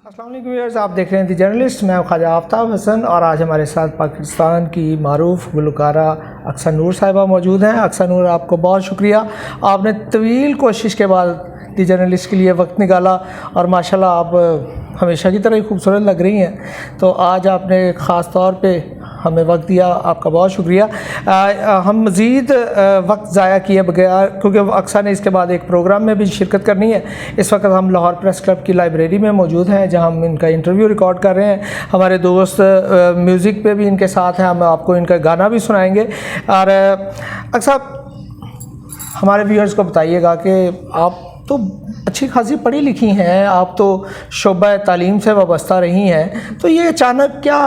अस्सलाम वालेकुम व्यूअर्स, आप देख रहे हैं दी जर्नलिस्ट। मैं ख्वाजा आफ्ताब हसन और आज हमारे साथ पाकिस्तान की मारूफ गुलकारा अक्सा नूर साहिबा मौजूद हैं। अक्सा नूर, आपको बहुत शुक्रिया, आपने तवील कोशिश के बाद दी जर्नलिस्ट के लिए वक्त निकाला और माशाल्लाह आप हमेशा की तरह ही खूबसूरत लग रही हैं। तो आज आपने ख़ास तौर पे हमें वक्त दिया, आपका बहुत शुक्रिया। हम मज़ीद वक्त ज़ाया किए बगैर, क्योंकि अक्सा ने इसके बाद एक प्रोग्राम में भी शिरकत करनी है। इस वक्त हम लाहौर प्रेस क्लब की लाइब्रेरी में मौजूद हैं, जहां हम इनका इंटरव्यू रिकॉर्ड कर रहे हैं। हमारे दोस्त म्यूज़िक पे भी इनके साथ हैं, हम आपको इनका गाना भी सुनाएंगे। और अक्सा, हमारे व्यूअर्स को बताइएगा कि आप तो अच्छी खासी पढ़ी लिखी हैं, आप तो शोबा तालीम से वाबस्ता रही हैं, तो ये अचानक क्या,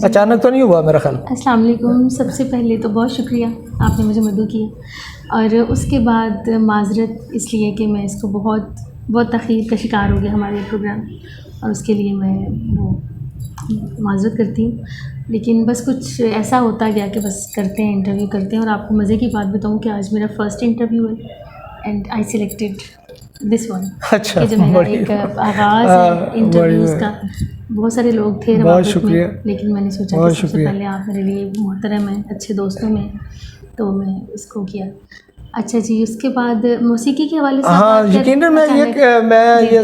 अचानक तो नहीं हुआ मेरा ख्याल? अस्सलाम वालेकुम। सबसे पहले तो बहुत शुक्रिया, आपने मुझे मदद किया। और उसके बाद माज़रत इसलिए कि मैं इसको बहुत तख़ीर का शिकार हो गया हमारे प्रोग्राम, और उसके लिए मैं वो माज़रत करती हूँ। लेकिन बस कुछ ऐसा होता गया कि बस करते हैं, इंटरव्यू करते हैं। और आपको मज़े की बात बताऊँ कि आज मेरा फ़र्स्ट इंटरव्यू है and I selected this one. अच्छा, जो मेरा एक आगाज़ है इंटरव्यूज़ का। बहुत सारे लोग थे रवाबित में, लेकिन मैंने सोचा कि सबसे पहले आप मेरे लिए मोहतरम हैं, अच्छे दोस्तों में, तो मैं इसको किया। अच्छा जी, उसके बाद मौसीकी के हवाले से हाँ, यकीनन मैं ये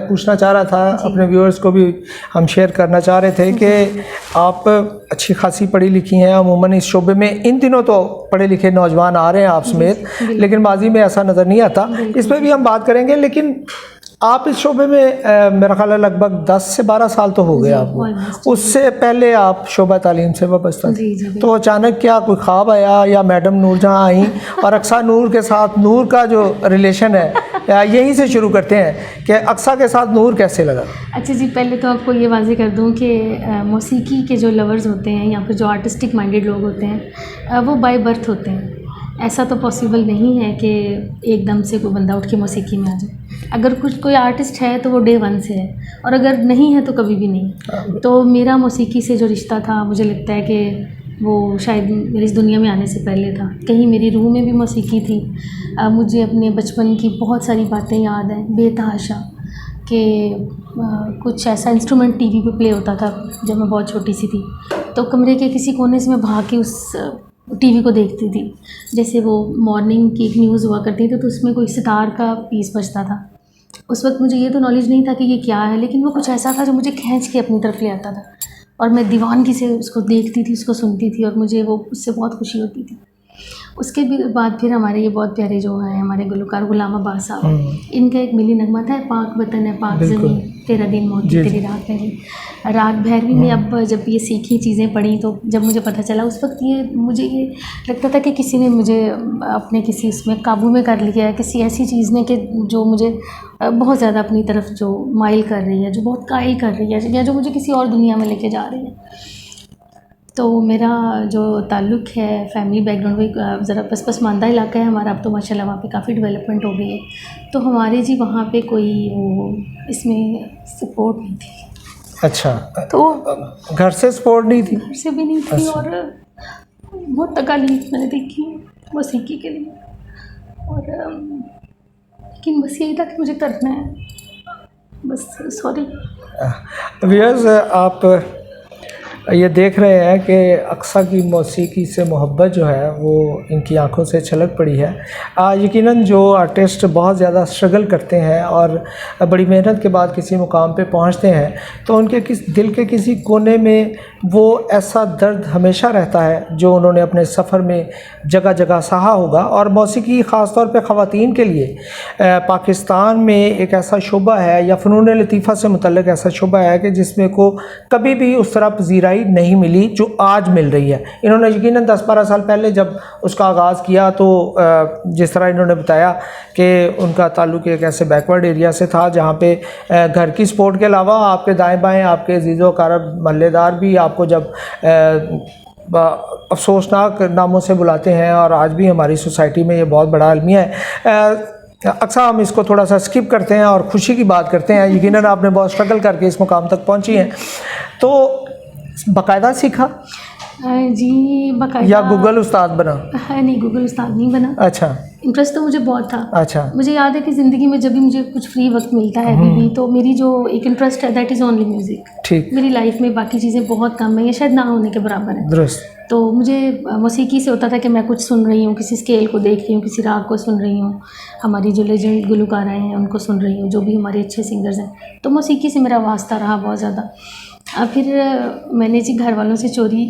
पूछना चाह रहा था, अपने व्यूअर्स को भी हम शेयर करना चाह रहे थे कि आप अच्छी खासी पढ़ी लिखी हैं। अमूमन इस शोबे में इन दिनों तो पढ़े लिखे नौजवान आ रहे हैं आप समेत, लेकिन माजी में ऐसा नज़र नहीं आता। इस पर भी हम बात करेंगे, लेकिन आप इस शोबे में मेरा ख्याल है लगभग 10 से 12 साल तो हो गए आपको। उससे पहले आप शोबा तालीम से वाबस्ता थे, तो अचानक क्या कोई ख्वाब आया या मैडम नूर जहाँ आई? और अक्सा नूर के साथ नूर का जो रिलेशन है यहीं से शुरू करते हैं कि अक्सा के साथ नूर कैसे लगा? अच्छा जी, पहले तो आपको ये वाज़ेह कर दूं कि मौसीकी के जो लवर्स होते हैं या फिर जो आर्टिस्टिक माइंडेड लोग होते हैं, वो बाय बर्थ होते हैं। ऐसा तो पॉसिबल नहीं है कि एकदम से कोई बंदा उठ के मौसीकी में आ जाए। अगर कोई आर्टिस्ट है तो वो डे वन से है, और अगर नहीं है तो कभी भी नहीं। तो मेरा मौसीकी से जो रिश्ता था, मुझे लगता है कि वो शायद मेरी इस दुनिया में आने से पहले था। कहीं मेरी रूह में भी मौसीकी थी। मुझे अपने बचपन की बहुत सारी बातें याद हैं बेतहाशा, कि कुछ ऐसा इंस्ट्रूमेंट टीवी पे प्ले होता था जब मैं बहुत छोटी सी थी, तो कमरे के किसी कोने से मैं भाग के उस टीवी को देखती थी। जैसे वो मॉर्निंग की एक न्यूज़ हुआ करती थी, तो उसमें कोई सितार का पीस बजता था। उस वक्त मुझे ये तो नॉलेज नहीं था कि ये क्या है, लेकिन वो कुछ ऐसा था जो मुझे खींच के अपनी तरफ ले आता था, और मैं दीवानगी से उसको देखती थी, उसको सुनती थी, और मुझे वो उससे बहुत खुशी होती थी। उसके भी बाद फिर हमारे ये बहुत प्यारे जो हैं हमारे गुलकार गुलाम अब्बास साहब, इनका एक मिली नगमा था, पाक वतन है पाक ज़मीन, तेरा दिन मोती तेरी रात भैरवी। राग भैरवी में अब जब ये सीखी चीज़ें पढ़ी, तो जब मुझे पता चला उस वक्त मुझे ये लगता था कि किसी ने मुझे अपने किसी इसमें काबू में कर लिया है, किसी ऐसी चीज़ ने कि जो मुझे बहुत ज़्यादा अपनी तरफ जो माइल कर रही है, जो बहुत कायल कर रही है, या जो मुझे किसी और दुनिया में लेके जा रही है। तो मेरा जो ताल्लुक़ है फैमिली बैकग्राउंड में, ज़रा पसमानदा इलाका है हमारा। अब तो माशाल्लाह वहाँ पे काफ़ी डेवलपमेंट हो गई है, तो हमारे जी वहाँ पे कोई वो इसमें सपोर्ट नहीं थी। अच्छा, तो घर से सपोर्ट नहीं थी? घर से भी नहीं थी। अच्छा। और बहुत तकालीफ मैंने देखी मौसीकी के लिए, और लेकिन बस यही था कि मुझे करना है, बस। सॉरी व्यूअर्स, आप ये देख रहे हैं कि अक्सा की मौसीकी से मोहब्बत जो है वो इनकी आंखों से छलक पड़ी है। यकीनन जो आर्टिस्ट बहुत ज़्यादा स्ट्रगल करते हैं और बड़ी मेहनत के बाद किसी मुकाम पे पहुंचते हैं, तो उनके दिल के किसी कोने में वो ऐसा दर्द हमेशा रहता है जो उन्होंने अपने सफ़र में जगह जगह सहा होगा। और मौसीकी ख़ास तौर पे ख़वातीन के लिए पाकिस्तान में एक ऐसा शोबा है, या फ़नून लतीफ़ा से मुतल्लिक़ ऐसा शोबा है कि जिसमें को कभी भी उस तरह पजीराई नहीं मिली जो आज मिल रही है। इन्होंने यकीनन 10-12 साल पहले जब उसका आगाज़ किया, तो जिस तरह इन्होंने बताया कि उनका ताल्लुक़ एक ऐसे बैकवर्ड एरिया से था जहाँ पे घर की सपोर्ट के अलावा आपके दाएं बाएं आपके अजीज़ो कारब महल्लेदार भी आपको जब अफसोसनाक नामों से बुलाते हैं, और आज भी हमारी सोसाइटी में ये बहुत बड़ा अलमिया है। अक्सर हम इसको थोड़ा सा स्किप करते हैं और खुशी की बात करते हैं। यकीनन आपने बहुत स्ट्रगल करके इस मुकाम तक पहुंची हैं, तो बाकायदा सीखा जी, बाकायदा या गूगल उस्ताद बना? नहीं, गूगल उस्ताद नहीं बना। अच्छा। इंटरेस्ट तो मुझे बहुत था। अच्छा मुझे याद है कि ज़िंदगी में जब भी मुझे कुछ फ्री वक्त मिलता है अभी भी, तो मेरी जो एक इंटरेस्ट है दैट इज़ ओनली म्यूज़िक। ठीक, मेरी लाइफ में बाकी चीज़ें बहुत कम है या शायद ना होने के बराबर है। दुरुस्त। तो मुझे मौसीकी से होता था कि मैं कुछ सुन रही हूँ, किसी स्केल को देख रही हूँ, किसी राग को सुन रही हूँ, हमारी जो लेजेंड गुलकारा हैं उनको सुन रही हूँ, जो भी हमारे अच्छे सिंगर्स हैं। तो मौसीकी से मेरा वास्ता रहा बहुत ज़्यादा। फिर मैंने जी घर वालों से चोरी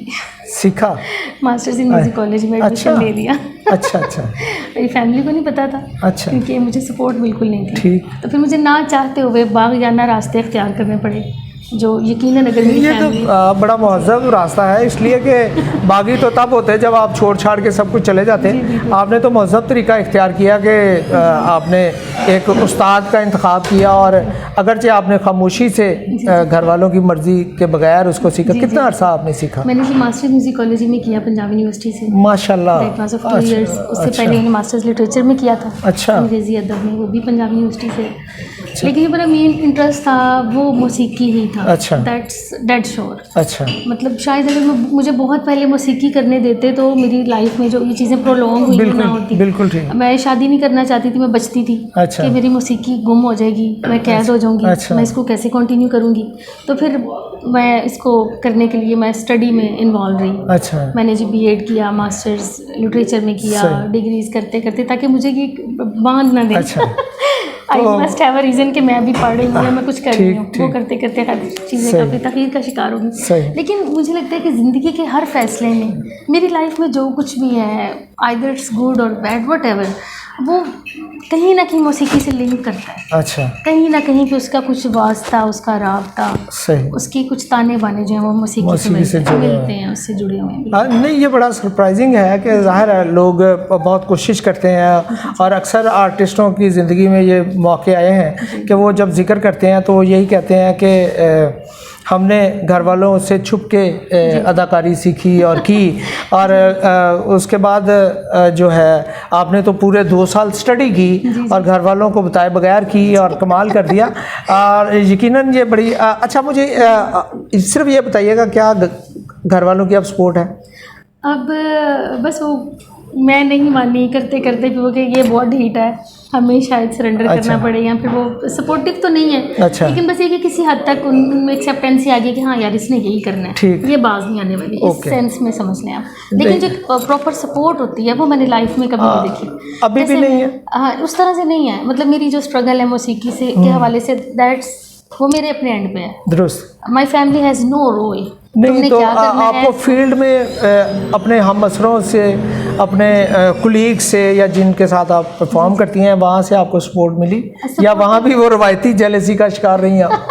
सीखा। मास्टर्स इन म्यूज़िक कॉलेज में एडमिशन ले लिया। अच्छा अच्छा मेरी फैमिली को नहीं पता था, अच्छा, क्योंकि मुझे सपोर्ट बिल्कुल नहीं थी। ठीक। तो फिर मुझे ना चाहते हुए बाग़याना रास्ते अख्तियार करने पड़े, जो यकीनन अगर मेरी ये तो फैमिली बड़ा महज़ब रास्ता है, इसलिए कि बागी तो तब होते हैं जब आप छोड़ छाड़ के सब कुछ चले जाते हैं। आपने तो महज़ब तरीका इख्तियार किया कि आपने एक उस्ताद का इंतखाब किया, और अगरचे आपने खामोशी से घर वालों की मर्ज़ी के बगैर उसको सीखा। कितना अर्सा आपने सीखा? मैंने जी मास्टर्स म्यूज़िक कॉलेज में किया, पंजाब यूनिवर्सिटी से, माशाल्लाह। That was of 2 years. उससे पहले मैंने मास्टर्स लिटरेचर में किया था, अच्छा, अंग्रेज़ी अदब में, वो भी पंजाब यूनिवर्सिटी से। लेकिन ये मेरा मेन इंटरेस्ट था वो मौसीकी ही था। अच्छा, दैट्स डेड श्योर। अच्छा, मतलब शायद अगर मुझे बहुत पहले मौसीकी करने देते तो मेरी लाइफ में जो ये चीज़ें प्रोलॉन्ग हुई ना होती। बिल्कुल ठीक। मैं शादी नहीं करना चाहती थी, मैं बचती थी अच्छा, कि मेरी मौसीकी गुम हो जाएगी, मैं कैद हो जाऊंगी, अच्छा, मैं इसको कैसे कंटिन्यू करूंगी। तो फिर मैं इसको करने के लिए मैं स्टडी में इन्वॉल्व रही। अच्छा, मैंने जी बीएड किया, मास्टर्स लिटरेचर में किया, डिग्रीज करते करते, ताकि मुझे ये बांध ना दे। अच्छा, I must have a reason कि मैं अभी पढ़ रही हूँ या मैं कुछ कर रही हूँ। वो करते करते हर चीज़ें काफ़ी तकलीफ का शिकार होगी। लेकिन मुझे लगता है कि ज़िंदगी के हर फैसले में, मेरी लाइफ में जो कुछ भी है, आइदर इट्स गुड और बैड, वट एवर, वो कहीं ना कहीं मौसीकी से लिंक करता है। अच्छा, कहीं ना कहीं पे उसका कुछ वास्ता, उसका राबता, सही, उसकी कुछ ताने बाने जो हैं वो मौसीकी से मिलते हैं, उससे जुड़े हुए हैं। नहीं, ये बड़ा सरप्राइजिंग है कि ज़ाहिर है लोग बहुत कोशिश करते हैं, और अक्सर आर्टिस्टों की ज़िंदगी में ये मौके आए हैं कि वो जब जिक्र करते हैं तो वो यही कहते हैं कि हमने घर वालों से छुप के अदाकारी सीखी और की, और उसके बाद जो है आपने तो पूरे 2 साल स्टडी की और घर वालों को बताए बगैर की और कमाल कर दिया। और यकीनन ये बड़ी अच्छा, मुझे सिर्फ ये बताइएगा, क्या घर वालों की अब सपोर्ट है? अब बस वो मैं नहीं मानी, करते करते फिर वो कि ये बहुत ढीठ है, हमें शायद सरेंडर करना पड़े, या फिर वो सपोर्टिव तो नहीं है। अच्छा। लेकिन बस ये कि किसी हद तक उनमें एक्सेप्टेंस आ गई कि हाँ यार इसने यही करना है, ये बाज नहीं आने वाली, इस सेंस में समझ लें आप। लेकिन जो प्रॉपर सपोर्ट होती है वो मैंने लाइफ में कभी नहीं देखी, अभी भी नहीं है। हाँ, उस तरह से नहीं है। मतलब मेरी जो स्ट्रगल है मौसीकी से के हवाले से, दैट्स वो मेरे अपने एंड पे है। दुरुस्त। My family has no role. नहीं तो आपको फील्ड में अपने हम असरों से, अपने कुलीग से, या जिनके साथ आप परफॉर्म करती हैं, वहाँ से आपको सपोर्ट मिली, या वहाँ भी वो रवायती जेलसी का शिकार रही आप?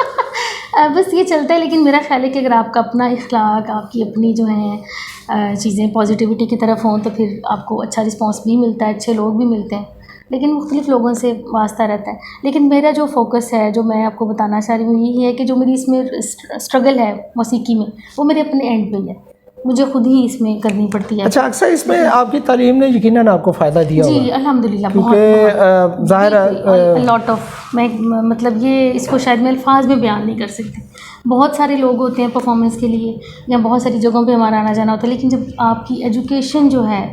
बस ये चलता है। लेकिन मेरा ख्याल है कि अगर आपका अपना इखलाक, आपकी अपनी जो है चीज़ें पॉजिटिविटी की तरफ हों, तो फिर आपको अच्छा रिस्पॉन्स भी मिलता है, अच्छे लोग भी मिलते हैं। लेकिन मुख्तलिफ लोगों से वास्ता रहता है। लेकिन मेरा जो फोकस है, जो मैं आपको बताना चाह रही हूँ, यही है कि जो मेरी इसमें स्ट्रगल है मौसीकी में, वो मेरे अपने एंड पे ही है, मुझे खुद ही इसमें करनी पड़ती है। अच्छा, अक्सर इसमें आपकी तालीम ने यकीनन आपको फ़ायदा दिया होगा? जी अल्हम्दुलिल्लाह, क्योंकि ज़ाहिर है लॉट ऑफ, मैं मतलब ये इसको शायद मैं अल्फाज में बयान नहीं कर सकती। बहुत सारे लोग होते हैं परफॉर्मेंस के लिए, या बहुत सारी जगहों पे हमारा आना जाना होता है, लेकिन जब आपकी एजुकेशन जो है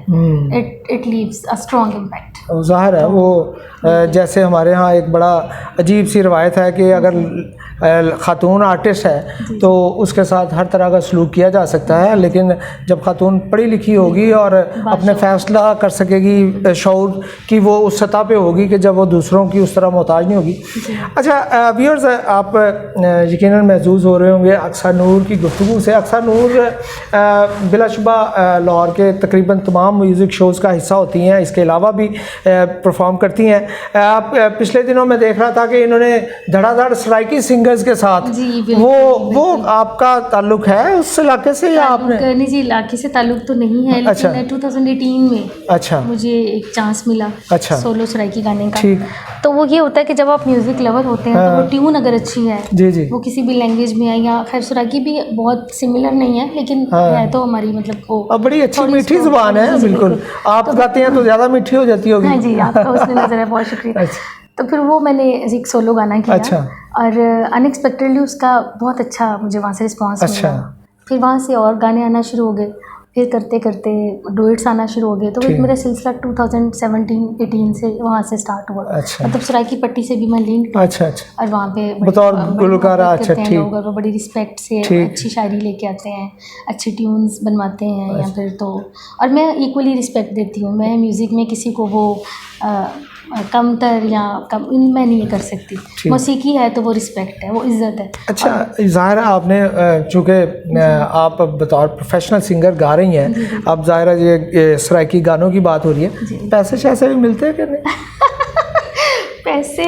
it leaves a strong impact. ज़ाहिर है वो जैसे हमारे यहाँ एक बड़ा अजीब सी रवायत है कि अगर ख़ातून आर्टिस्ट है तो उसके साथ हर तरह का सलूक किया जा सकता है, लेकिन जब ख़ातून पढ़ी लिखी होगी और अपने फ़ैसला कर सकेगी, शऊर की वो उस सतह पे होगी कि जब वो दूसरों की उस तरह मोहताज नहीं होगी। अच्छा व्यूअर्स, आप यकीनन महसूस हो रहे होंगे अक्सा नूर की गुफ्तगू से। अक्सा नूर बिलाशुबा लाहौर के तकरीबन तमाम म्यूज़िक शोज़ का हिस्सा होती हैं, इसके अलावा भी परफॉर्म करती हैं। आप पिछले दिनों में देख रहा था कि इन्होंने धड़ाधड़ सराइकी सिंगर्स के साथ, वो आपका ताल्लुक है उस इलाके से, या आपने? नहीं जी, इलाके से ताल्लुक तो नहीं है, लेकिन अच्छा। 2018 में अच्छा मुझे एक चांस मिला, अच्छा, सोलो सराइकी गाने का। ठीक। तो वो ये होता है कि जब आप म्यूज़िक लवर होते हैं तो वो ट्यून अगर अच्छी है, जी जी, वो किसी भी लैंग्वेज में है, या खैर सराइकी भी बहुत सिमिलर नहीं है, लेकिन है तो हमारी मतलब वो बड़ी अच्छी मीठी ज़ुबान है। बिल्कुल, आप गाते हैं तो ज़्यादा मीठी हो जाती होगी। हाँ जी, आपका उसमें नज़र है, बहुत शुक्रिया। तो फिर वो मैंने एक सोलो गाना किया। अच्छा। और अनएक्सपेक्टेडली उसका बहुत अच्छा मुझे वहाँ से रिस्पॉन्स मिला। फिर वहाँ से और गाने आना शुरू हो गए, फिर करते करते डुएट्स आना शुरू हो गए, तो ठीक। मेरा सिलसिला 2017-18 से वहाँ से स्टार्ट हुआ। अच्छा। मतलब सराय की पट्टी से भी मैं लिंक्ड, अच्छा अच्छा। और वहाँ पे बतौर बड़ी गुलकारा, मोहब्बत अच्छा, करते हैं ठीक। लोग, और वो बड़ी रिस्पेक्ट से ठीक। अच्छी शायरी लेके आते हैं, अच्छी ट्यून्स बनवाते हैं, या अच्छा। फिर तो, और मैं इक्वली रिस्पेक्ट देती हूँ। मैं म्यूज़िक में किसी को वो कमतर या कम मैं नहीं कर सकती। ठीक। मौसीकी है तो वो रिस्पेक्ट है, वो इज़्ज़त है। अच्छा, ज़ाहिर है आपने चूँकि आप बतौर प्रोफेशनल सिंगर गा रही हैं, अब ज़ाहिर है ये सराइकी गानों की बात हो रही है, पैसे शैसे भी मिलते हैं कि नहीं? पैसे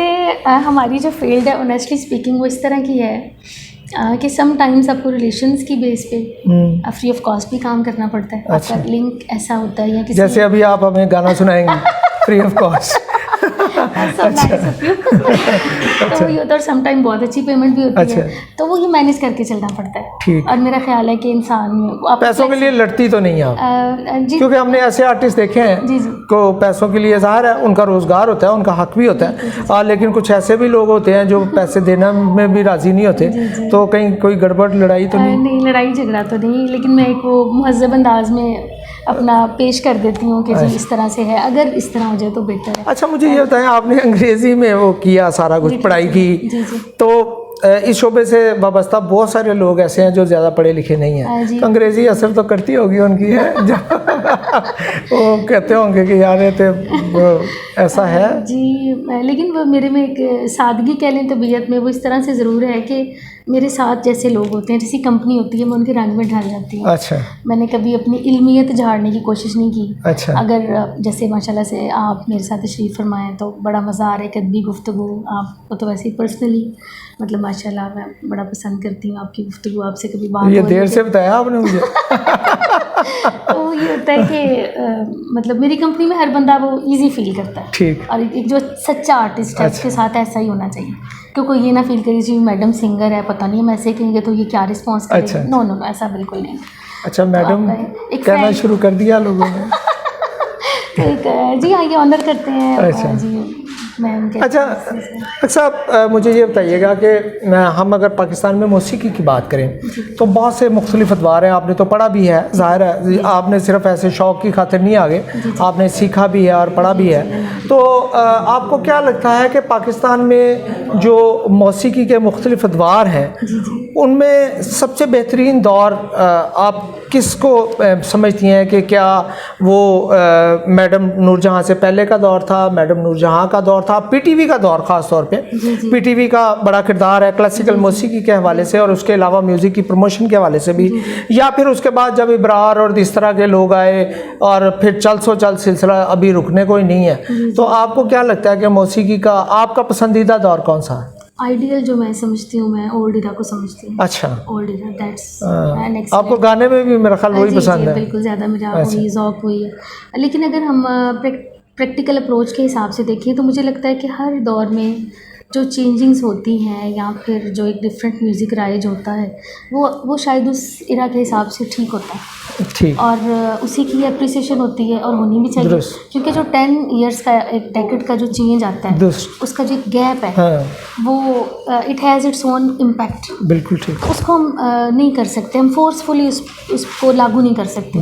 हमारी जो फील्ड है ऑनेस्टली स्पीकिंग वो इस तरह की है कि सम टाइम्स आपको रिलेशंस की बेस पे फ्री ऑफ कॉस्ट भी काम करना पड़ता है। अच्छा। आपका लिंक ऐसा होता है, या किसी जैसे अभी आप हमें गाना सुनाएंगे फ्री ऑफ कॉस्ट। तो ये होता है, और सम टाइम बहुत अच्छी पेमेंट भी होती अच्छा। है, तो वो ये मैनेज करके चलना पड़ता है। ठीक। और मेरा ख्याल है कि इंसान में आप पैसों के लिए लड़ती तो नहीं आप? जी क्योंकि हमने ऐसे आर्टिस्ट देखे हैं जी जी को पैसों के लिए, ज़ाहिर है उनका रोज़गार होता है, उनका हक भी होता है, लेकिन कुछ ऐसे भी लोग होते हैं जो पैसे देने में भी राज़ी नहीं होते। तो कहीं कोई गड़बड़ लड़ाई तो नहीं? नहीं, लड़ाई झगड़ा तो नहीं, लेकिन मैं एक वो महज़ब अंदाज में अपना पेश कर देती हूँ कि जी इस तरह से है, अगर इस तरह हो जाए तो बेहतर है। अच्छा, मुझे ये बताएं, आपने अंग्रेज़ी में वो किया सारा कुछ, पढ़ाई की, जी जी तो इस शोबे से वाबस्ता बहुत सारे लोग ऐसे हैं जो ज़्यादा पढ़े लिखे नहीं हैं, जी। तो अंग्रेज़ी असर तो करती होगी उनकी, है जो वो कहते होंगे कि यार ये तो ऐसा है जी। लेकिन वो मेरे में एक सादगी कह लें तबीयत में, वो इस तरह से ज़रूर है कि मेरे साथ जैसे लोग होते हैं, जैसी कंपनी होती है, मैं उनके रंग में ढल जाती हूँ। अच्छा मैंने कभी अपनी इल्मियत झाड़ने की कोशिश नहीं की। अच्छा। अगर जैसे माशाल्लाह से आप मेरे साथ तशरीफ़ फरमाएँ तो बड़ा मज़ा आ रहा है, कदबी गुफ्तगू, आपको तो वैसे ही पर्सनली मतलब माशाल्लाह मैं बड़ा पसंद करती हूँ आपकी गुफ्तगू, आपसे कभी बात ये हो रही देर है से बताया आपने मुझे। तो ये होता है कि मतलब मेरी कंपनी में हर बंदा वो इजी फील करता है। ठीक। और एक जो सच्चा आर्टिस्ट है उसके साथ ऐसा ही होना चाहिए, क्योंकि ये ना फील करिए जी मैडम सिंगर है, पता नहीं हम ऐसे कहेंगे तो ये क्या रिस्पॉन्स करेगी। अच्छा। नो नो नो, ऐसा बिल्कुल नहीं। अच्छा मैडम एक कहना friend- शुरू कर दिया लोगों ने। तो एक जी हाँ, ये ऑनर करते हैं। अच्छा। जी मैं उनके अच्छा अच्छा, मुझे ये बताइएगा कि हम अगर पाकिस्तान में मौसीकी की बात करें तो बहुत से मुख्तलिफ अदवार हैं, आपने तो पढ़ा भी है, ज़ाहिर है आपने सिर्फ ऐसे शौक़ की खातिर नहीं आगे, आपने सीखा भी है और पढ़ा भी है। तो आपको क्या लगता है कि पाकिस्तान में जो मौसीकी के मुख्तलिफ अदवार हैं उनमें सबसे बेहतरीन दौर आप किसको समझती हैं कि क्या वो मैडम नूरजहाँ से पहले का दौर था, मैडम नूरजहाँ का दौर था, पीटीवी का दौर ख़ास तौर पे? पीटीवी का बड़ा किरदार है क्लासिकल मौसीकी के हवाले से और उसके अलावा म्यूज़िक की प्रमोशन के हवाले से भी, या फिर उसके बाद जब इब्रार और इस तरह के लोग आए और फिर चल सो चल सिलसिला अभी रुकने को ही नहीं है। तो आपको क्या लगता है कि मौसीकी का आपका पसंदीदा दौर कौन सा है? आइडियल जो मैं समझती हूँ, मैं ओल्ड इरा को समझती हूँ। अच्छा, ओल्ड इरा, दैट्स आपको गाने में भी मेरा ख्याल वही पसंद है? बिल्कुल, ज़्यादा मेरा वही ज़ौक़ हुई है। लेकिन अगर हम प्रैक्टिकल अप्रोच के हिसाब से देखें तो मुझे लगता है कि हर दौर में जो चेंजिंग्स होती हैं या फिर जो एक डिफरेंट म्यूज़िक राइज होता है वो शायद उस इरा के हिसाब से ठीक होता है, ठीक, और उसी की अप्रिसिएशन होती है और होनी भी चाहिए, क्योंकि जो 10 इयर्स का एक डेकेड का जो चेंज आता है उसका जो एक गैप है वो it has its own impact. बिल्कुल ठीक। उसको हम नहीं कर सकते, हम फोर्सफुली उसको लागू नहीं कर सकते।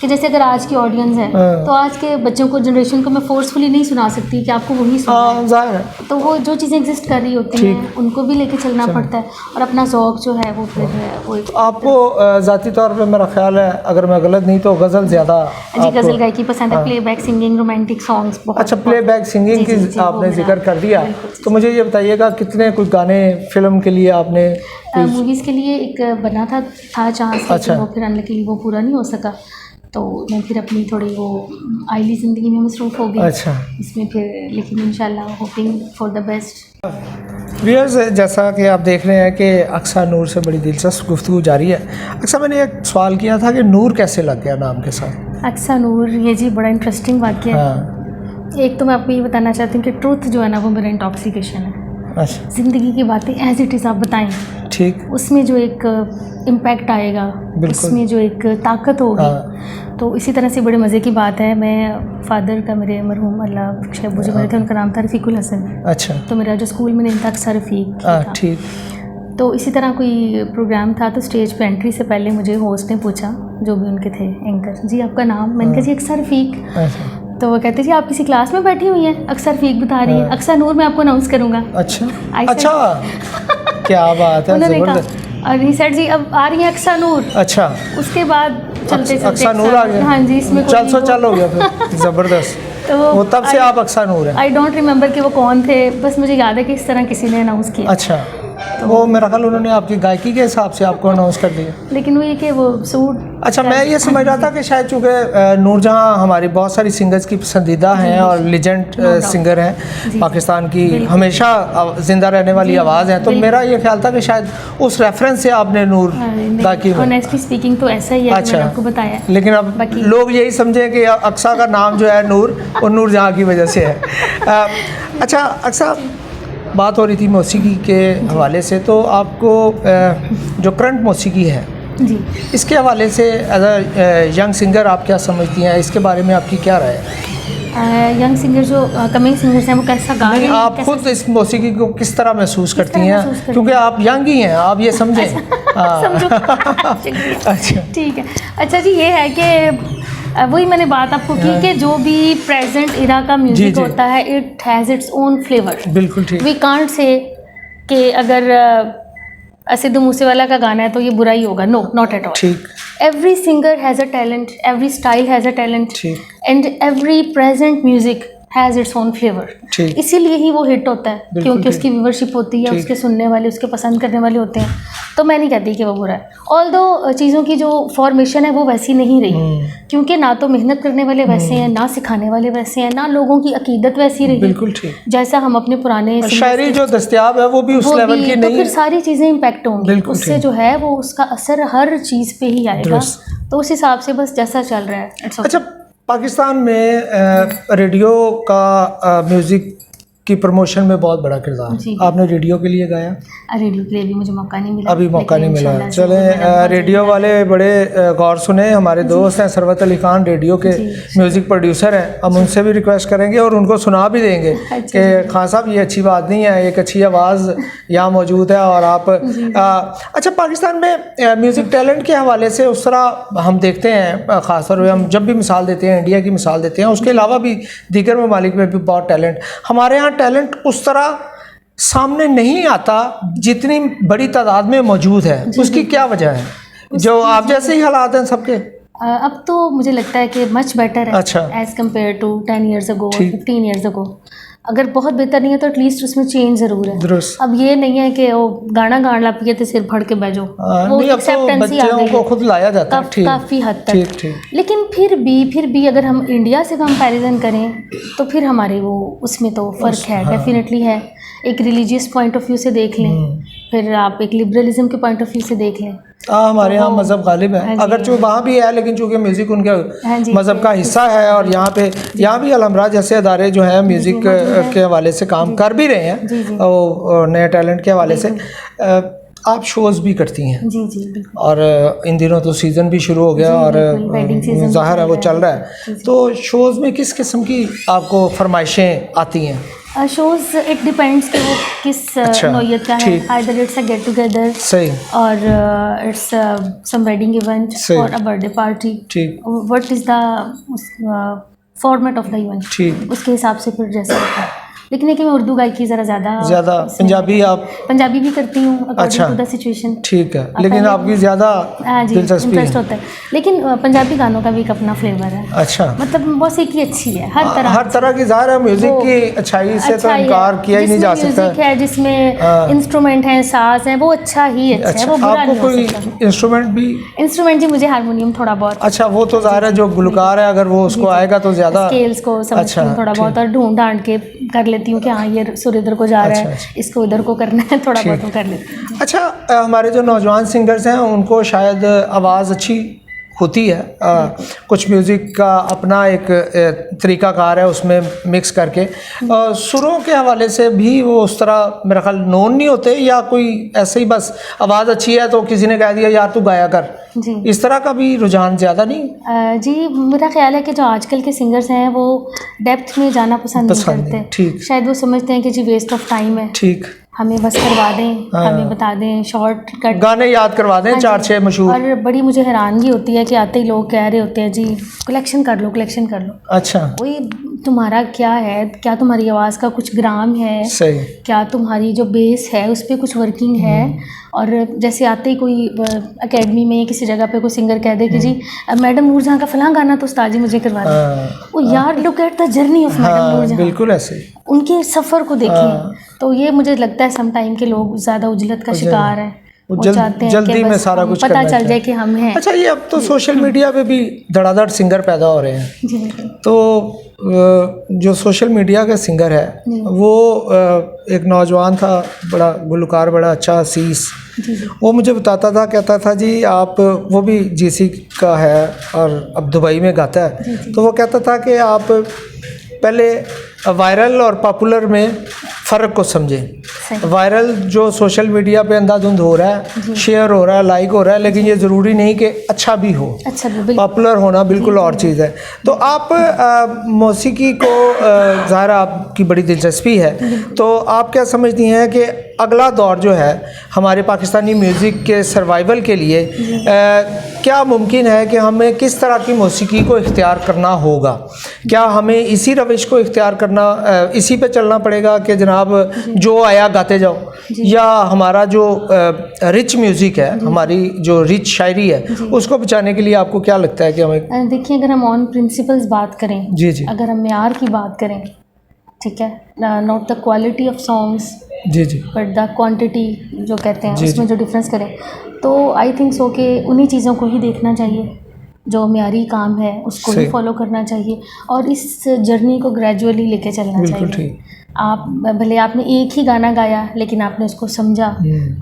कि जैसे अगर आज की ऑडियंस है तो आज के बच्चों को, जनरेशन को मैं फोर्सफुली नहीं सुना सकती कि आपको वही सुनना है। तो वो जो चीज़ें एग्जिस्ट कर रही होती हैं उनको भी लेके चलना पड़ता है, और अपना ज़ौक़ जो है वो फिर वो आपको ज़ाती तौर पे मेरा ख्याल है, अगर मैं गलत नहीं तो गज़ल ज़्यादा? जी, गज़ल गायकी पसंद है, प्लेबैक सिंगिंग, रोमांटिक सॉन्ग्स बहुत। अच्छा, प्लेबैक सिंगिंग की आपने जिक्र कर दिया, तो मुझे ये बताइएगा कितने कुछ गाने फिल्म के लिए आपने? मूवीज़ के लिए एक बना था चांस, लेकिन वो फिर अनलकीली वो पूरा नहीं हो सका, तो मैं फिर अपनी थोड़ी वो आइली ज़िंदगी में मसरूफ़ हो गई। अच्छा, इसमें फिर लेकिन इंशाल्लाह hoping for the best. Viewers, जैसा कि आप देख रहे हैं कि अक्सा नूर से बड़ी दिलचस्प गुफ्तगू जारी है। अक्सा, मैंने एक सवाल किया था कि नूर कैसे लग गया नाम के साथ? अक्सा नूर, ये जी बड़ा इंटरेस्टिंग वाक़या है। हाँ। एक तो मैं आपको ये बताना चाहती हूँ कि ट्रूथ जो है ना वो मेरा इंटॉक्सिकेशन है। अच्छा, ज़िंदगी की बातें एज इट इज़ आप बताएं, ठीक, उसमें जो एक इम्पैक्ट आएगा, उसमें जो एक ताकत होगी, तो इसी तरह से बड़े मज़े की बात है। मैं फादर का, मेरे मरहूम अल्लाह शेख बुजुर्ग थे, उनका नाम था रफ़ीकुल हसन। अच्छा, तो मेरा जो स्कूल में नेम था अक्सा रफ़ीक, ठीक। तो इसी तरह कोई प्रोग्राम था, तो स्टेज पे एंट्री से पहले मुझे होस्ट ने पूछा, जो भी उनके थे एंकर, जी आपका नाम? मैंने कहा जी अक्सर रफ़ीक। अच्छा तो वो कहते जी आप किसी क्लास में बैठी हुई हैं, अक्सर रफ़ीक बता रही है, अक्सर नूर मैं आपको अनाउंस करूँगा। अच्छा अच्छा, क्या बात है, उन्होंने कहा, ज़बरदस्त। और ही सेड जी अब आ रही है अक्सर नूर। अच्छा, उसके बाद चलते चलते अक्सा नूर आ गया। हाँ जी, इसमें चल सो चल हो गया फिर, ज़बरदस्त। तो वो तब से आप अक्सा नूर हैं। आई डोंट रिमेंबर कि वो कौन थे, बस मुझे याद है कि इस तरह किसी ने अनाउंस किया। अच्छा, वो मेरा ख्याल उन्होंने आपकी गायकी के हिसाब से आपको अनाउंस कर दिया। लेकिन वो ये कि वो सूट, अच्छा, मैं ये समझ रहा था कि शायद चूँकि नूरजहाँ हमारी बहुत सारी सिंगर्स की पसंदीदा हैं और लेजेंड सिंगर हैं पाकिस्तान की, हमेशा ज़िंदा रहने वाली आवाज़ है, तो मेरा ये ख्याल था कि शायद उस रेफरेंस से आपने नूर गायकी में। ऑनेस्टली स्पीकिंग तो ऐसा ही है, अच्छा, मैंने आपको बताया। लेकिन अब लोग यही समझें कि अक्सा का नाम जो है नूर, वो नूरजहाँ की वजह से है। अच्छा अक्सा, बात हो रही थी मौसीकी के हवाले से, तो आपको जो करंट मौसीकी है जी, इसके हवाले से एज अ यंग सिंगर आप क्या समझती हैं, इसके बारे में आपकी क्या राय है? यंग सिंगर जो कमिंग सिंगर्स हैं वो कैसा गा रहे हैं, आप खुद इस मौसीकी को किस तरह महसूस करती हैं, क्योंकि आप यंग ही हैं, आप ये समझें। अच्छा ठीक है। अच्छा जी, ये है कि वही मैंने बात आपको की कि जो भी प्रेजेंट इरा का म्यूजिक होता है, it has its own flavour. बिल्कुल ठीक। वी कांट से कि अगर सिद्धू मूसेवाला का गाना है तो ये बुरा ही होगा, नो नॉट एट ऑल। ठीक। Every singer has a talent, every style has a talent, and every present music has its own flavour. इसीलिए ही वो हिट होता है, क्योंकि उसकी व्यूवरशिप होती है, उसके सुनने वाले, उसके पसंद करने वाले होते हैं। तो मैं नहीं कहती कि वो बुरा है, ऑल्दो चीज़ों की जो फॉर्मेशन है वो वैसी नहीं रही, क्योंकि ना तो मेहनत करने वाले वैसे हैं, ना सिखाने वाले वैसे हैं, ना लोगों की अकीदत वैसी रही। बिल्कुल ठीक। जैसा हम अपने पुराने शायरी जो दस्तयाब है वो भी उस लेवल की नहीं, तो फिर सारी चीज़ें इम्पैक्ट होंगी, उससे जो है वो उसका असर हर चीज़ पे ही आएगा। तो उस हिसाब से बस जैसा चल रहा है। अच्छा, पाकिस्तान में रेडियो का म्यूज़िक की प्रमोशन में बहुत बड़ा किरदार, आपने रेडियो के लिए गाया? रेडियो के लिए भी मुझे मौका नहीं मिला, अभी मौका नहीं मिला। चले, रेडियो वाले बड़े गौर सुने, हमारे दोस्त हैं सरवत अली खान, रेडियो के म्यूज़िक प्रोड्यूसर हैं, हम उनसे भी रिक्वेस्ट करेंगे और उनको सुना भी देंगे कि खान साहब ये अच्छी बात नहीं है, एक अच्छी आवाज़ यहाँ मौजूद है और आप अच्छा, पाकिस्तान में म्यूज़िक टैलेंट के हवाले से उस तरह हम देखते हैं, ख़ासतौर पर हम जब भी मिसाल देते हैं इंडिया की मिसाल देते हैं, उसके अलावा भी दीगर ममालिक में भी बहुत टैलेंट, हमारे यहाँ टैलेंट उस तरह सामने नहीं आता जितनी बड़ी तादाद में मौजूद है। उसकी क्या वजह है? जो आप जैसे ही हालात हैं सबके? अब तो मुझे लगता है कि मच बेटर है। अच्छा। As compared to 10 years ago, 15 years ago। अगर बहुत बेहतर नहीं है तो एटलीस्ट उसमें चेंज ज़रूर है। अब ये नहीं है कि वो गाना गाना ला पिए तो सिर फड़ के बैठो, वो एक्सेप्टेंस ही आ गई है, खुद लाया जाता है काफ़ी हद तक। लेकिन फिर भी अगर हम इंडिया से कंपैरिजन करें तो फिर हमारे वो उसमें तो फ़र्क है, डेफिनेटली है। एक रिलीजियस पॉइंट ऑफ व्यू से देख लें, फिर आप एक लिबरलिज्म के पॉइंट ऑफ व्यू से देख लें, हमारे यहाँ मज़हब गालिब है, अगर चूँकि वहाँ भी है, लेकिन चूँकि म्यूज़िक उनके मज़हब का हिस्सा है और यहाँ भी अलहमरा जैसे अदारे जो हैं म्यूज़िक के हवाले से काम कर भी रहे हैं और नए टैलेंट के हवाले से। आप शोज़ भी करती हैं? जी जी, और इन दिनों तो सीज़न भी शुरू हो गया और ज़ाहिर है वो चल रहा है, तो शोज़ में किस किस्म की आपको फरमाइशें आती हैं? शोज़ इट डिपेंड्स कि वो किस नौयत का है। Either it's a get together, सही, और इट्स सम वेडिंग इवेंट और a birthday party, what is the format of the event, उसके हिसाब से फिर जैसा होता है। लेकिन है कि मैं उर्दू गायकी ज़्यादा पंजाबी, आप पंजाबी भी करती हूँ अकॉर्डिंग टू द सिचुएशन। ठीक है, लेकिन आपकी ज़्यादा इंटरेस्ट होता है, लेकिन पंजाबी गानों का भी एक अपना फ्लेवर है। अच्छा, मतलब मौसीकी अच्छी है हर तरह की, ज़ाहिर है म्यूज़िक की अच्छाई से तो इनकार किया ही नहीं जा सकता। म्यूज़िक है जिसमें इंस्ट्रूमेंट हैं, साज हैं, वो अच्छा ही है, वो बुरा नहीं हो सकता। इंस्ट्रूमेंट जी मुझे हारमोनियम थोड़ा बहुत। अच्छा, वो तो ज़ाहिर है जो गुलकार है अगर वो उसको आएगा तो ज़्यादा स्केल्स को समझती हूँ थोड़ा बहुत, और ढूंढ ढांड के कर लेती हूँ कि हाँ ये सुर इधर को जा रहा है, इसको इधर को करना है, थोड़ा बहुत कर लेती हूँ। अच्छा, हमारे जो नौजवान सिंगर्स हैं उनको शायद आवाज़ अच्छी होती है, कुछ म्यूज़िक का अपना एक तरीक़ाकार है उसमें मिक्स करके, सुरों के हवाले से भी वो उस तरह मेरा ख्याल नोन नहीं होते, या कोई ऐसे ही बस आवाज़ अच्छी है तो किसी ने कह दिया यार तू गाया कर, इस तरह का भी रुझान ज़्यादा नहीं? जी, मेरा ख्याल है कि जो आजकल के सिंगर्स हैं वो डेप्थ में जाना पसंद नहीं करते। शायद वो समझते हैं कि जी वेस्ट ऑफ टाइम है। ठीक, हमें बस करवा दें, हमें बता दें शॉर्ट कट गाने याद करवा दें, 4-6 मशहूर। और बड़ी मुझे हैरानगी होती है कि आते ही लोग कह रहे होते हैं जी कलेक्शन कर लो, कलेक्शन कर लो। अच्छा, वही तुम्हारा क्या है, क्या तुम्हारी आवाज़ का कुछ ग्राम है, सही। क्या तुम्हारी जो बेस है उस पर कुछ वर्किंग है। और जैसे आते ही कोई एकेडमी में किसी जगह पे कोई सिंगर कह दे कि जी मैडम नूरजहां का फलां गाना तो उस्ताद जी मुझे करवा दें। वो यार look at the journey of madam Noorjahan, बिल्कुल ऐसे ही। उनके सफ़र को देखिए। तो ये मुझे लगता है सम टाइम के लोग ज़्यादा उजलत का शिकार है, वो चाहते हैं जल्दी कि में बस सारा कुछ पता करना चल जाए कि हम हैं। अच्छा, ये अब तो सोशल मीडिया पे भी धड़ाधड़ सिंगर पैदा हो रहे हैं। जी बिल्कुल। तो जो सोशल मीडिया का सिंगर है वो एक नौजवान था, बड़ा गुलकार, बड़ा अच्छा असीस। वो मुझे बताता था, कहता था जी आप, वो भी जीसी का है और अब दुबई में गाता है। तो वो कहता था कि आप पहले वायरल और पॉपुलर में फ़र्क को समझें। वायरल जो सोशल मीडिया पे अंधाधुंध हो रहा है, शेयर हो रहा है, लाइक हो रहा है, लेकिन ये ज़रूरी नहीं कि अच्छा भी हो। अच्छा भी पॉपुलर होना बिल्कुल और चीज़ है। तो आप मौसीकी को ज़ाहिर आपकी बड़ी दिलचस्पी है, तो आप क्या समझती हैं कि अगला दौर जो है हमारे पाकिस्तानी म्यूज़िक के सर्वाइवल के लिए क्या मुमकिन है कि हमें किस तरह की मौसीकी को इख्तियार करना होगा? क्या हमें इसी रविश को इख्तियार करना, इसी पे चलना पड़ेगा कि जनाब जो आया गाते जाओ, या हमारा जो रिच म्यूज़िक है, हमारी जो रिच शायरी है, उसको बचाने के लिए आपको क्या लगता है कि हमें? देखिए, अगर हम ऑन प्रिंसिपल्स बात करें, जी जी, अगर हम मेयार की बात करें, ठीक है, not the quality of songs, जी जी, बट द क्वांटिटी जो कहते हैं उसमें जो डिफरेंस करें, तो आई थिंक सो कि उन्हीं चीज़ों को ही देखना चाहिए, जो म्यारी काम है उसको ही फॉलो करना चाहिए और इस जर्नी को ग्रेजुअली लेके चलना चाहिए। आप भले आपने एक ही गाना गाया, लेकिन आपने उसको समझा,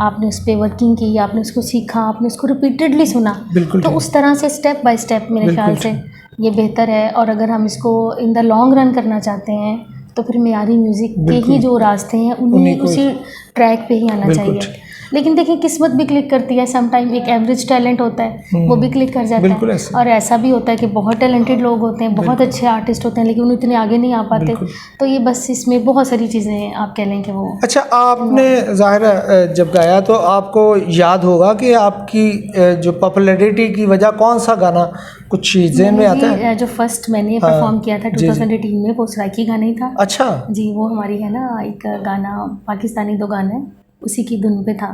आपने उस पर वर्किंग की, आपने उसको सीखा, आपने उसको रिपीटेडली सुना, तो उस तरह से स्टेप बाय स्टेप मेरे ख्याल से ये बेहतर है। और अगर हम इसको इन द लॉन्ग रन करना चाहते हैं तो फिर म्यारी म्यूज़िक के ही जो रास्ते हैं उन्हीं उसी ट्रैक पे ही आना चाहिए। लेकिन देखिए, किस्मत भी क्लिक करती है। सम टाइम एक एवरेज टैलेंट होता है, वो भी क्लिक कर जाता है, और ऐसा भी होता है कि बहुत टैलेंटेड लोग होते हैं, बहुत अच्छे आर्टिस्ट होते हैं, लेकिन वो इतने आगे नहीं आ पाते। तो ये बस इसमें बहुत सारी चीज़ें आप कह लें कि वो। अच्छा, आपने ज़ाहिर जब गाया तो आपको याद होगा कि आपकी जो पॉपुलैरिटी की वजह कौन सा गाना कुछ चीज़ें में आता है? जो फर्स्ट मैंने परफॉर्म किया था 2018 में, वो सराइकी गाना ही था। अच्छा जी, वो हमारी है ना एक गाना पाकिस्तानी दो गाना है, उसी की धुन पे था।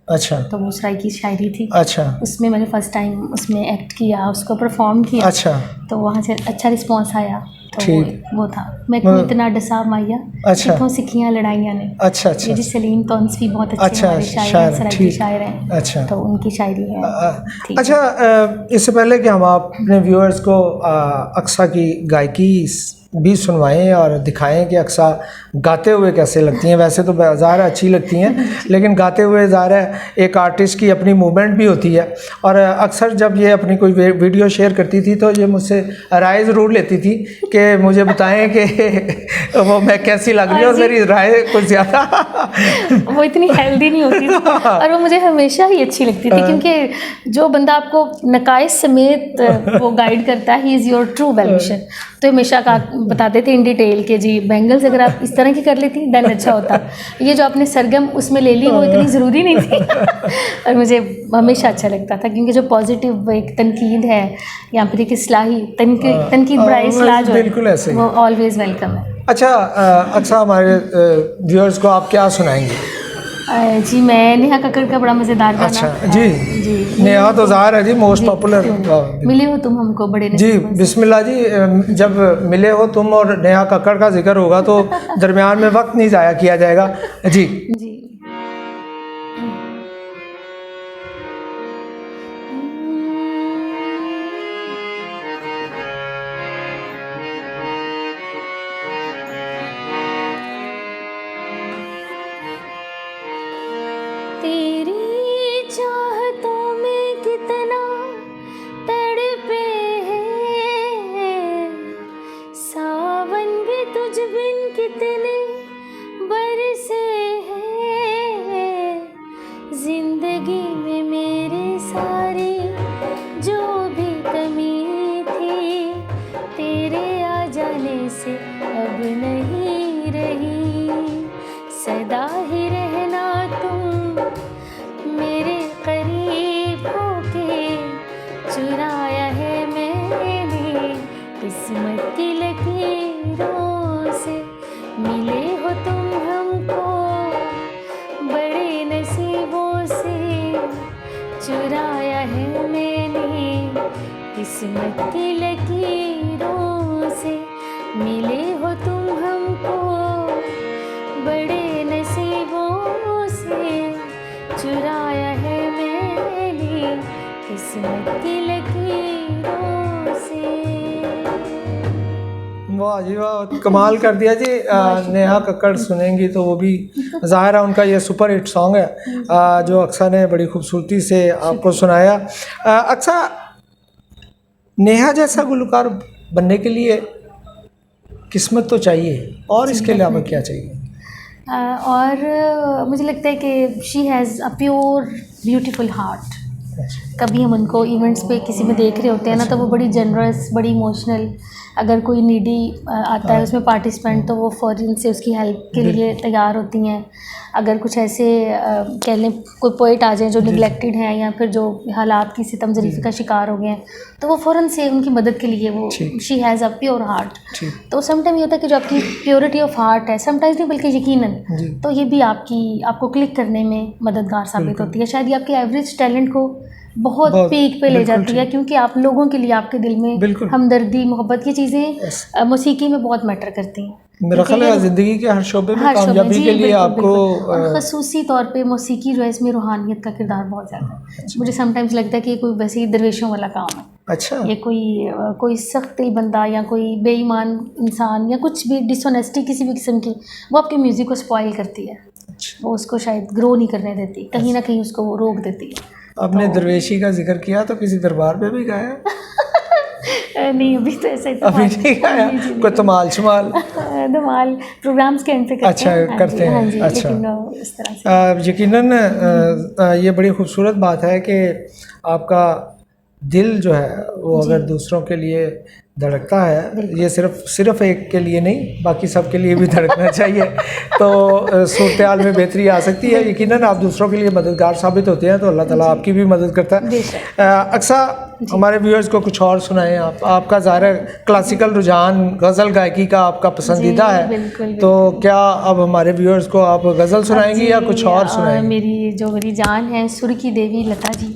अच्छा, तो वो सराइकी शायरी थी। अच्छा, उसमें मैंने फर्स्ट टाइम उसमें एक्ट किया, उसको परफॉर्म किया। अच्छा, तो वहाँ से अच्छा रिस्पांस आया, तो वो था मैं को इतना डसा माइया। अच्छा, कितों सीखियां लड़ाइयाँ ने। अच्छा अच्छा, ये जी सलीम तौंस भी बहुत अच्छे हमारे शायर हैं, सराइकी शायर हैं। अच्छा, तो उनकी शायरी है। अच्छा, इससे पहले कि हम अपने व्यूअर्स को अक्सा की गायकी भी सुनवाएं और दिखाएं कि अक्सा गाते हुए कैसे लगती हैं। वैसे तो ज़ाहिर अच्छी लगती हैं, लेकिन गाते हुए ज़ाहिर है एक आर्टिस्ट की अपनी मूवमेंट भी होती है। और अक्सर जब ये अपनी कोई वीडियो शेयर करती थी तो ये मुझसे राय ज़रूर लेती थी कि मुझे बताएं कि वो मैं कैसी लग रही हूँ, और मेरी राय कुछ ज़्यादा वो इतनी हेल्दी नहीं होती थी, और वो मुझे हमेशा ही अच्छी लगती थी, क्योंकि जो बंदा आपको नकाइस समेत वो गाइड करता है, he is your true well wisher. तो हमेशा बताते थे इन डिटेल के जी बेंगल्स अगर आप इस तरह की कर लेती देन अच्छा होता। ये जो आपने सरगम उसमें ले ली वो इतनी ज़रूरी नहीं थी। और मुझे हमेशा अच्छा लगता था, क्योंकि जो पॉजिटिव एक तनकीद है या फिर एक इस्लाही तनकीद बड़ा इस्लाह जो है वो ऑलवेज़ वेलकम है। अच्छा, अक्सा हमारे व्यूअर्स को आप क्या सुनाएंगे? जी, मैं नेहा कक्कड़ का बड़ा मज़ेदार गाना। अच्छा जी, नेहा तो ज़ाहिर है जी मोस्ट पॉपुलर। मिले हो तुम हमको बड़े जी, बिस्मिल्लाह जी। जब मिले हो तुम और नेहा कक्कड़ का जिक्र होगा तो दरमियान में वक्त नहीं ज़ाया किया जाएगा। जी जी। से अब नहीं रही, सदा ही रहना किस्मत की लकीरों से मिले हो तुम हमको, बड़े नसीबों से चुराया है मैंने किस्मत की लकीरों से। वाह जी वाह, कमाल कर दिया जी। नेहा कक्कड़ सुनेंगी तो वो भी ज़ाहिर है उनका ये सुपर हिट सॉन्ग है जो अक्सा ने बड़ी खूबसूरती से आपको सुनाया। अक्सा, नेहा जैसा गुलकार बनने के लिए किस्मत तो चाहिए, और इसके अलावा क्या चाहिए? और मुझे लगता है कि she has a pure beautiful heart. कभी हम उनको इवेंट्स पे किसी में देख रहे होते हैं ना, तो वो बड़ी जनरस, बड़ी इमोशनल। अगर कोई नीडी आता है उसमें पार्टिसिपेंट, तो वो फ़ौरन से उसकी हेल्प के लिए तैयार होती हैं। अगर कुछ ऐसे कह लें कोई पोइट आ जाए जो निगलेक्टेड हैं या फिर जो हालात की सितम ज़रीफ़ी का शिकार हो गए हैं, तो वो फ़ौरन से उनकी मदद के लिए वो she has a pure heart. तो समटाइम ये होता है कि जो आपकी प्योरिटी ऑफ हार्ट है, समटाइम्स नहीं बल्कि यकीनन, तो ये भी आपको क्लिक करने में मददगार साबित होती है। शायद ये आपके एवरेज टैलेंट को बहुत पीक पे ले जाती है, क्योंकि आप लोगों के लिए, आपके दिल में हमदर्दी, मोहब्बत की चीज़ें मौसीकी में बहुत मैटर करती हैं। मेरा ख्याल है ज़िंदगी के हर शोबे में कामयाबी के लिए आपको, और ख़ुसूसी तौर पे मौसीकी जो है इसमें रूहानियत का किरदार बहुत ज़्यादा है। मुझे समटाइम्स लगता है कि ये कोई वैसे ही दरवेशों वाला काम है। अच्छा, ये कोई सख्त दिल बंदा या कोई बेईमान इंसान या कुछ भी डिसऑनेस्टी किसी भी किस्म की, वो आपके म्यूज़िक को स्पॉइल करती है। वो उसको शायद ग्रो नहीं करने देती, कहीं ना कहीं उसको वो रोक देती है। आपने दरवेशी का जिक्र किया तो किसी दरबार में भी गाया? नहीं, अभी तो ऐसा अभी नहीं गाया। कोई धमाल शमाल धमाल प्रोग्राम्स के एंड पे करते हैं। अच्छा, करते हैं। अच्छा, इस तरह से यकीनन ये बड़ी खूबसूरत बात है कि आपका दिल जो है वो अगर दूसरों के लिए धड़कता है, ये सिर्फ एक के लिए नहीं, बाकी सब के लिए भी धड़कना चाहिए, तो सूरत हाल में बेहतरी आ सकती है। यकीनन आप दूसरों के लिए मददगार साबित होते हैं तो अल्लाह ताला आपकी भी मदद करता है। अक्सा, हमारे व्यूअर्स को कुछ और सुनाएं आप। आपका ज़ाहिर है क्लासिकल रुझान गज़ल गायकी का आपका पसंदीदा है, बिल्कुल। तो क्या अब हमारे व्यूअर्स को आप गज़ल सुनाएंगी या कुछ और सुनाएंगी? मेरी जान है सुर की देवी लता जी,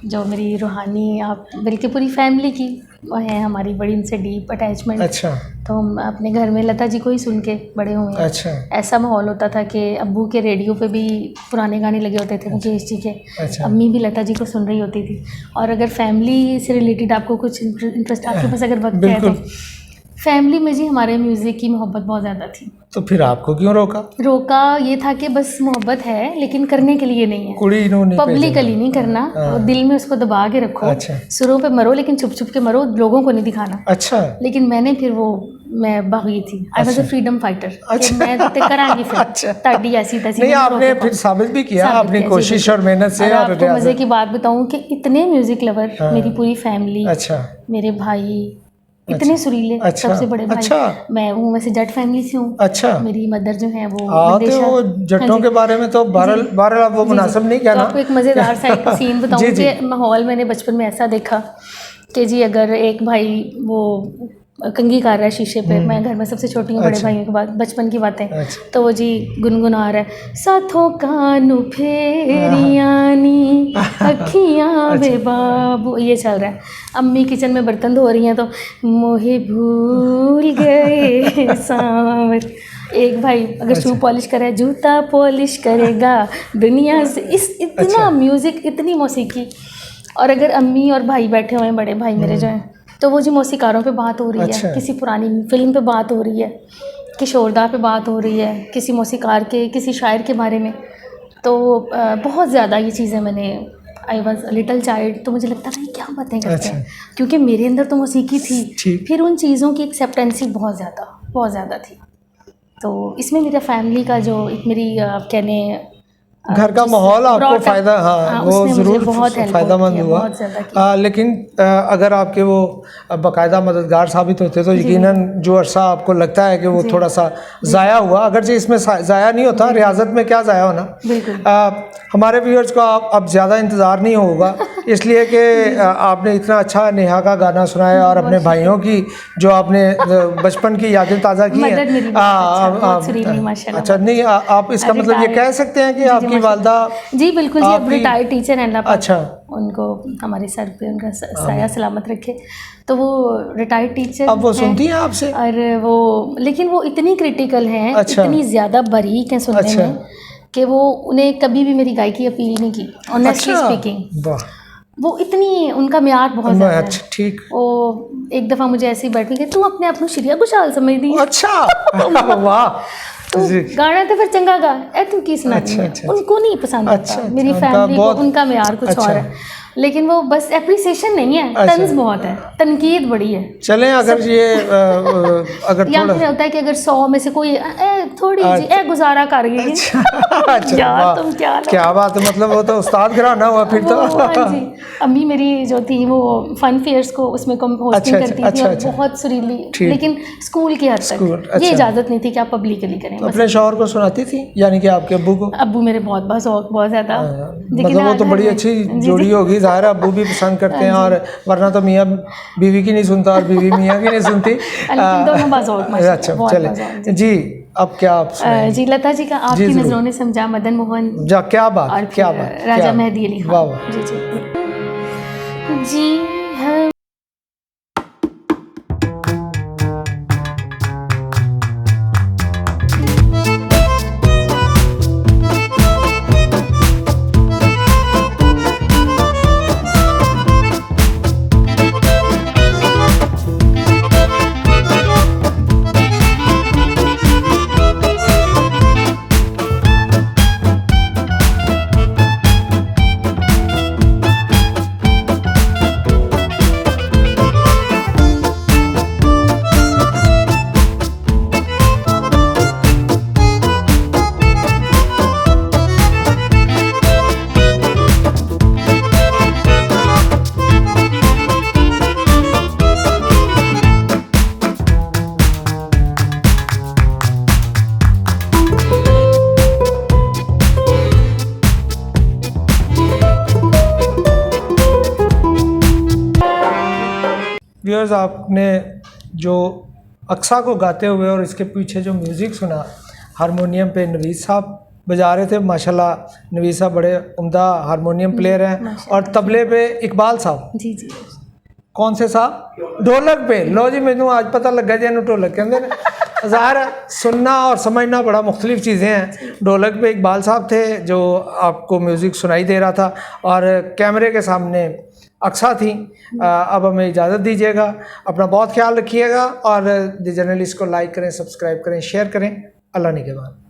जो मेरी रूहानी, आप बल्कि पूरी फैमिली की वो है, हमारी बड़ी उनसे डीप अटैचमेंट। अच्छा, तो हम अपने घर में लता जी को ही सुन के बड़े हुए हैं। अच्छा, ऐसा माहौल होता था कि अब्बू के रेडियो पे भी पुराने गाने लगे होते थे मुकेश जी के। अच्छा, अम्मी भी लता जी को सुन रही होती थी। और अगर फैमिली से रिलेटेड आपको कुछ इंटरेस्ट, आपके पास अगर वक्त है, तो फैमिली में जी हमारे म्यूज़िक की मोहब्बत बहुत ज़्यादा थी। तो फिर आपको क्यों रोका? ये था कि बस मोहब्बत है, लेकिन करने के लिए नहीं है, कुड़ी पब्लिकली नहीं करना, और दिल में उसको दबा के रखो। अच्छा, सुरों पे मरो, लेकिन छुप छुप के मरो, लोगों को नहीं दिखाना। अच्छा, लेकिन मैंने फिर मैं भागी थी। I was a freedom fighter. अच्छा, मैं तो करांगी फिर। अच्छा, ताड़ी ऐसी तैसी नहीं, आपने फिर साबित भी किया अपनी कोशिश और मेहनत से। और आपको मज़े की बात बताऊं कि इतने म्यूज़िक लवर, मेरी पूरी फैमिली, अच्छा, मेरे भाई इतने सुरीले, सबसे बड़े भाई। अच्छा, मैं हूँ वैसे जट फैमिली से हूँ। अच्छा, मेरी मदर जो है वो तो जट्टों के बारे में तो बहरहाल वो मुनासिब नहीं कहना। तो आपको एक मज़ेदार सा एक सीन बताऊँ कि माहौल मैंने बचपन में ऐसा देखा कि जी, अगर एक भाई वो कंघी कर रहा है शीशे पे, मैं घर में सबसे छोटी हूँ, बड़े भाइयों के बाद बचपन की बातें, तो वो जी गुनगुना रहा है, साथों कानू फेरियानी अखियाँ बे बाबू, ये चल रहा है। अम्मी किचन में बर्तन धो रही हैं तो मोहे भूल गए सांवर। एक भाई अगर शू पॉलिश करे, जूता पॉलिश करेगा दुनिया से। इतना म्यूज़िक, इतनी मौसीकी। और अगर अम्मी और भाई बैठे हुए हैं, बड़े भाई मेरे जो हैं, तो वो जी मौसीकारों पे बात हो रही है, किसी पुरानी फिल्म पे बात हो रही है, किशोरदा पे बात हो रही है, किसी मौसीकार के, किसी शायर के बारे में। तो बहुत ज़्यादा ये चीज़ें मैंने, आई वॉज लिटिल चाइल्ड, तो मुझे लगता था क्या बातें करते हैं, क्योंकि मेरे अंदर तो मौसीकी थी, फिर उन चीज़ों की एक्सेप्टेंसी बहुत ज़्यादा थी। तो इसमें मेरा फैमिली का जो एक मेरी कहने घर का माहौल आपको फ़ायदा, वो ज़रूर फ़ायदेमंद हुआ। लेकिन अगर आपके वो बाकायदा मददगार साबित होते तो यकीनन जो अरसा आपको लगता है कि वो थोड़ा सा ज़ाया हुआ, अगरचे इसमें ज़ाया नहीं होता, रियाजत में क्या ज़ाया होना। हमारे व्यूअर्स को अब ज़्यादा इंतज़ार नहीं होगा, इसलिए कि आपने इतना अच्छा नेहा का गाना सुनाया और अपने भाइयों की जो आपने बचपन की यादें ताज़ा की हैं। अच्छा, नहीं, आप इसका मतलब ये कह सकते हैं कि आपकी वालदा जी बिल्कुल जी, अब रिटायर्ड टीचर हैं। अच्छा, उनको हमारे सर पे उनका साया सलामत रखे। तो वो रिटायर्ड टीचर अब वो सुनती हैं आपसे? और वो लेकिन वो इतनी क्रिटिकल हैं, अच्छा। इतनी ज़्यादा बारीक हैं सुनने अच्छा। में कि वो उन्हें कभी भी मेरी गायकी अपील नहीं की, ऑनेस्टली स्पीकिंग। वाह, वो इतनी उनका म्यार बहुत ज़्यादा है। अच्छा, ठीक। वो एक दफ़ा मुझे ऐसे ही बैठ के तू अपने आप को श्रेया घोषाल समझदी है? अच्छा वाह, तो गाना तो फिर चंगा गा ए तू की सुना अच्छा, अच्छा, उनको नहीं पसंद अच्छा, आता। अच्छा, मेरी उनका फैमिली को बहुत- उनका म्यार कुछ अच्छा। और है, लेकिन वो बस एप्रिसिएशन नहीं है, अच्छा। तंज बहुत है, तनकीद बड़ी है। चलें, अगर ये अगर या थोड़ा फिर होता है कि अगर 100 में से कोई थोड़ी जी गुजारा कर गई अच्छा, यार वाह, तुम क्या लो। क्या बात है, मतलब वो तो उस्ताद घराना हुआ फिर तो। हाँ जी, अम्मी मेरी जो थी वो फन फेयर्स को उसमें होस्टिंग अच्छा, करती थी अच्छा, और अच्छा। बहुत सुरीली, ठीक। लेकिन स्कूल की हद स्कूल, तक अच्छा। ये इजाज़त नहीं थी कि आप पब्लिकली करें। तो बस अपने शौहर को सुनाती थी, यानी कि आपके अब्बू को? अब्बू मेरे बहुत शौक, बहुत ज़्यादा। मतलब वो तो बड़ी अच्छी जोड़ी होगी, ज़ाहिर है अब्बू भी पसंद करते हैं, और वरना तो मियाँ बीवी की नहीं सुनता और बीवी मियाँ की नहीं सुनती। लेकिन दोनों बाज़ौक माशाल्लाह, अच्छा, बहुत चले बाज़ौक। जी, अब क्या आप सुनाएंगे? जी लता जी का आपकी जरूर। नज़रों ने समझा, मदन मोहन जा, क्या बात, और क्या फिर बात, राजा क्या मेहदी अली वाह, खान। वाह। जी जी जी हाँ। व्यूअर्स, आपने जो अक्सा को गाते हुए और इसके पीछे जो म्यूज़िक सुना, हारमोनियम पे नवीद साहब बजा रहे थे। माशाल्लाह नवीद साहब बड़े उम्दा हारमोनियम प्लेयर हैं, और तबले पे इकबाल साहब। जी जी कौन से साहब? ढोलक पे। लो जी, मैनू आज पता लगा जी इन्हू ढोलक कहते हैं। ज़ाहिर है सुनना और समझना बड़ा मुख्तलिफ चीज़ें हैं। ढोलक पे इकबाल साहब थे जो आपको म्यूज़िक सुनाई दे रहा था, और कैमरे के सामने अक्सा थी। अब हमें इजाज़त दीजिएगा, अपना बहुत ख्याल रखिएगा, और द जर्नलिस्ट को लाइक करें, सब्सक्राइब करें, शेयर करें। अल्लाह निगहबान।